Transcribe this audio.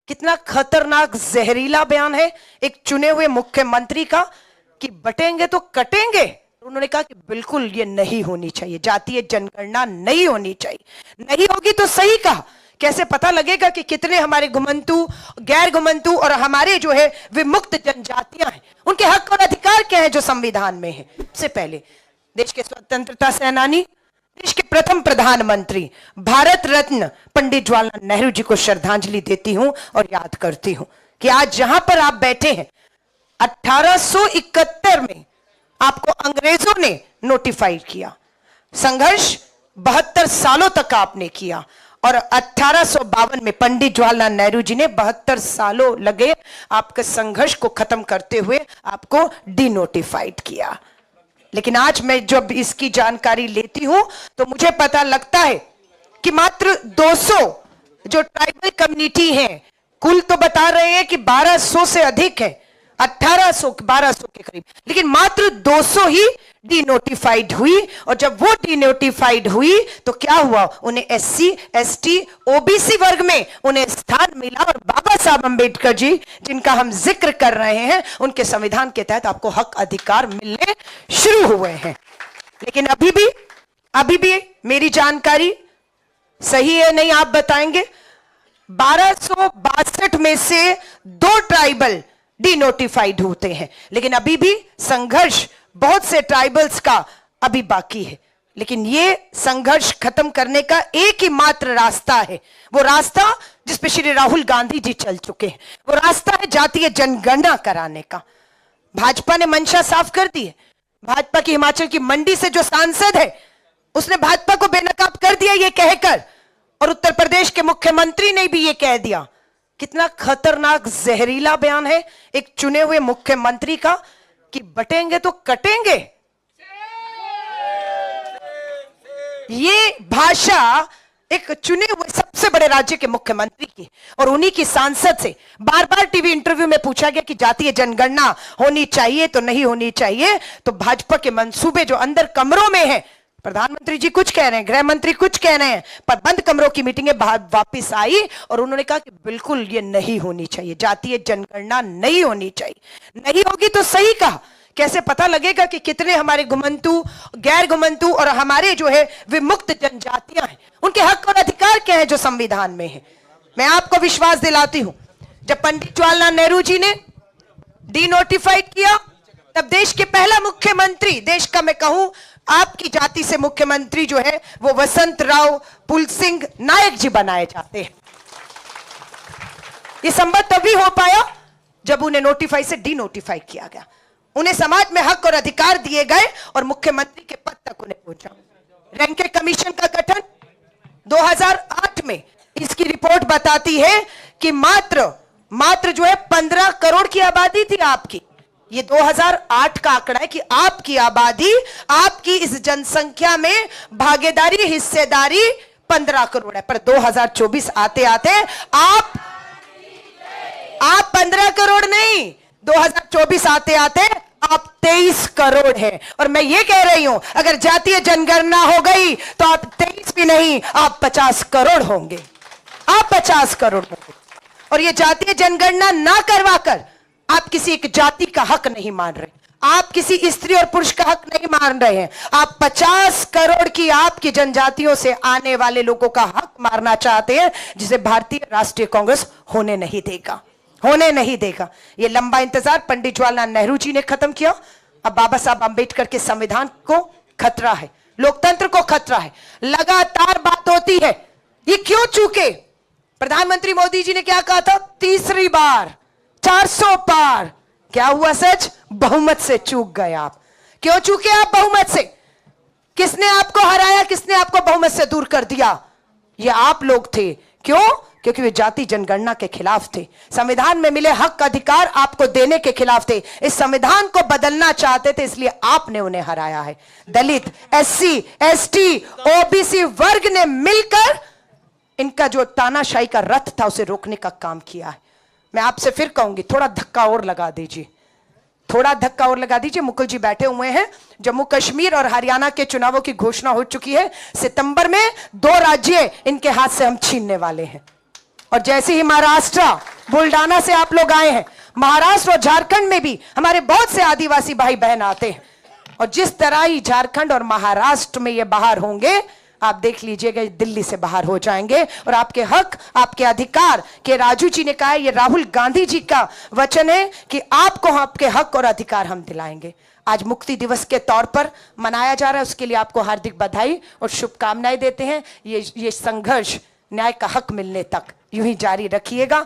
कितना खतरनाक जहरीला बयान है एक चुने हुए मुख्यमंत्री का कि बटेंगे तो कटेंगे। उन्होंने कहा कि बिल्कुल ये नहीं होनी चाहिए, जातीय जनगणना नहीं होनी चाहिए। नहीं होगी तो सही कहा, कैसे पता लगेगा कि कितने हमारे घुमंतु, गैर घुमंतु और हमारे जो है विमुक्त जनजातियां हैं, उनके हक और अधिकार क्या है जो संविधान में है। सबसे पहले देश के स्वतंत्रता सेनानी, देश के प्रथम प्रधानमंत्री, भारत रत्न पंडित जवाहरलाल नेहरू जी को श्रद्धांजलि देती हूं और याद करती हूं कि आज जहां पर आप बैठे हैं 1871 में आपको अंग्रेजों ने नोटिफाइड किया, संघर्ष 72 सालों तक आपने किया और 1852 में पंडित जवाहरलाल नेहरू जी ने 72 सालों लगे आपके संघर्ष को खत्म करते हुए आपको डिनोटिफाइड किया। लेकिन आज मैं जब इसकी जानकारी लेती हूं तो मुझे पता लगता है कि मात्र 200 जो ट्राइबल कम्युनिटी हैं, कुल तो बता रहे हैं कि 1200 से अधिक है, 1200 के करीब, लेकिन मात्र 200 ही डिनोटिफाइड हुई। और जब वो डिनोटिफाइड हुई तो क्या हुआ, उन्हें SC, ST, OBC वर्ग में उन्हें स्थान मिला और बाबा साहब अंबेडकर जी जिनका हम जिक्र कर रहे हैं, उनके संविधान के तहत आपको हक अधिकार मिलने शुरू हुए हैं। लेकिन अभी भी मेरी जानकारी सही है नहीं आप बताएंगे, 1262 में से 2 ट्राइबल डिनोटिफाइड होते हैं, लेकिन अभी भी संघर्ष बहुत से ट्राइबल्स का अभी बाकी है। लेकिन ये संघर्ष खत्म करने का एक ही मात्र रास्ता है, वो रास्ता जिस पे श्री राहुल गांधी जी चल चुके हैं, वो रास्ता है जातीय जनगणना कराने का। भाजपा ने मंशा साफ कर दी है। भाजपा की हिमाचल की मंडी से जो सांसद है उसने भाजपा को बेनकाब कर दिया ये कहकर, और उत्तर प्रदेश के मुख्यमंत्री ने भी ये कह दिया। कितना खतरनाक जहरीला बयान है एक चुने हुए मुख्यमंत्री का कि बटेंगे तो कटेंगे। ये भाषा एक चुने हुए सबसे बड़े राज्य के मुख्यमंत्री की और उन्हीं की सांसद से बार बार टीवी इंटरव्यू में पूछा गया कि जातीय जनगणना होनी चाहिए तो नहीं होनी चाहिए, तो भाजपा के मंसूबे जो अंदर कमरों में हैं, प्रधानमंत्री जी कुछ कह रहे हैं, गृह मंत्री कुछ कह रहे हैं, पर बंद कमरों की मीटिंगें वापस आई और उन्होंने कहा कि बिल्कुल ये नहीं होनी चाहिए, जातीय जनगणना नहीं होनी चाहिए। नहीं होगी तो सही कहा, कैसे पता लगेगा कि कितने हमारे घुमंतु, गैर घुमंतु और हमारे जो है विमुक्त जनजातियां हैं, उनके हक और अधिकार क्या है जो संविधान में है। मैं आपको विश्वास दिलाती हूं, जब पंडित जवाहरलाल नेहरू जी ने डिनोटिफाइड किया तब देश के पहला मुख्यमंत्री, देश का मैं कहूं आपकी जाति से मुख्यमंत्री जो है वो वसंत राव पुलसिंह नायक जी बनाए जाते हैं। ये संभव तभी हो पाया जब उन्हें नोटिफाई से डिनोटिफाई किया गया, उन्हें समाज में हक और अधिकार दिए गए और मुख्यमंत्री के पद तक उन्हें पहुंचा। रैंके कमीशन का गठन 2008 में, इसकी रिपोर्ट बताती है कि मात्र जो है 15 करोड़ की आबादी थी आपकी। ये 2008 का आंकड़ा है कि आपकी आबादी, आपकी इस जनसंख्या में भागीदारी, हिस्सेदारी 15 करोड़ है, पर 2024 आते आते आप 15 करोड़ नहीं, 2024 आते आते आप 23 करोड़ हैं। और मैं ये कह रही हूं अगर जातीय जनगणना हो गई तो आप 23 भी नहीं, आप 50 करोड़ होंगे, आप 50 करोड़ होंगे। और ये जातीय जनगणना ना करवाकर आप किसी एक जाति का हक नहीं मान रहे, आप किसी स्त्री और पुरुष का हक नहीं मान रहे हैं, आप 50 करोड़ की आपकी जनजातियों से आने वाले लोगों का हक मारना चाहते हैं, जिसे भारतीय राष्ट्रीय कांग्रेस होने नहीं देगा, होने नहीं देगा। ये लंबा इंतजार पंडित जवाहरलाल नेहरू जी ने खत्म किया, अब बाबा साहब अंबेडकर के संविधान को खतरा है, लोकतंत्र को खतरा है। लगातार बात होती है ये क्यों चूके, प्रधानमंत्री मोदी जी ने क्या कहा था, तीसरी बार 400 पार, क्या हुआ सच, बहुमत से चूक गए आप। क्यों चूके आप बहुमत से, किसने आपको हराया, किसने आपको बहुमत से दूर कर दिया, ये आप लोग थे। क्यों, क्योंकि वे जाति जनगणना के खिलाफ थे, संविधान में मिले हक अधिकार आपको देने के खिलाफ थे, इस संविधान को बदलना चाहते थे, इसलिए आपने उन्हें हराया है। दलित, SC, ST, OBC वर्ग ने मिलकर इनका जो तानाशाही का रथ था उसे रोकने का काम किया है। मैं आपसे फिर कहूंगी थोड़ा धक्का और लगा दीजिए, थोड़ा धक्का और लगा दीजिए। मुकुल जी बैठे हुए हैं, जम्मू कश्मीर और हरियाणा के चुनावों की घोषणा हो चुकी है, सितंबर में 2 राज्य इनके हाथ से हम छीनने वाले हैं। और जैसे ही महाराष्ट्र बुल्डाना से आप लोग आए हैं, महाराष्ट्र और झारखंड में भी हमारे बहुत से आदिवासी भाई बहन आते हैं, और जिस तरह ही झारखंड और महाराष्ट्र में ये बाहर होंगे, आप देख लीजिएगा दिल्ली से बाहर हो जाएंगे। और आपके हक, आपके अधिकार, के राजू जी ने कहा है, ये राहुल गांधी जी का वचन है कि आपको आपके हक और अधिकार हम दिलाएंगे। आज मुक्ति दिवस के तौर पर मनाया जा रहा है, उसके लिए आपको हार्दिक बधाई और शुभकामनाएं देते हैं। ये संघर्ष न्याय का हक मिलने तक यूं ही जारी रखिएगा।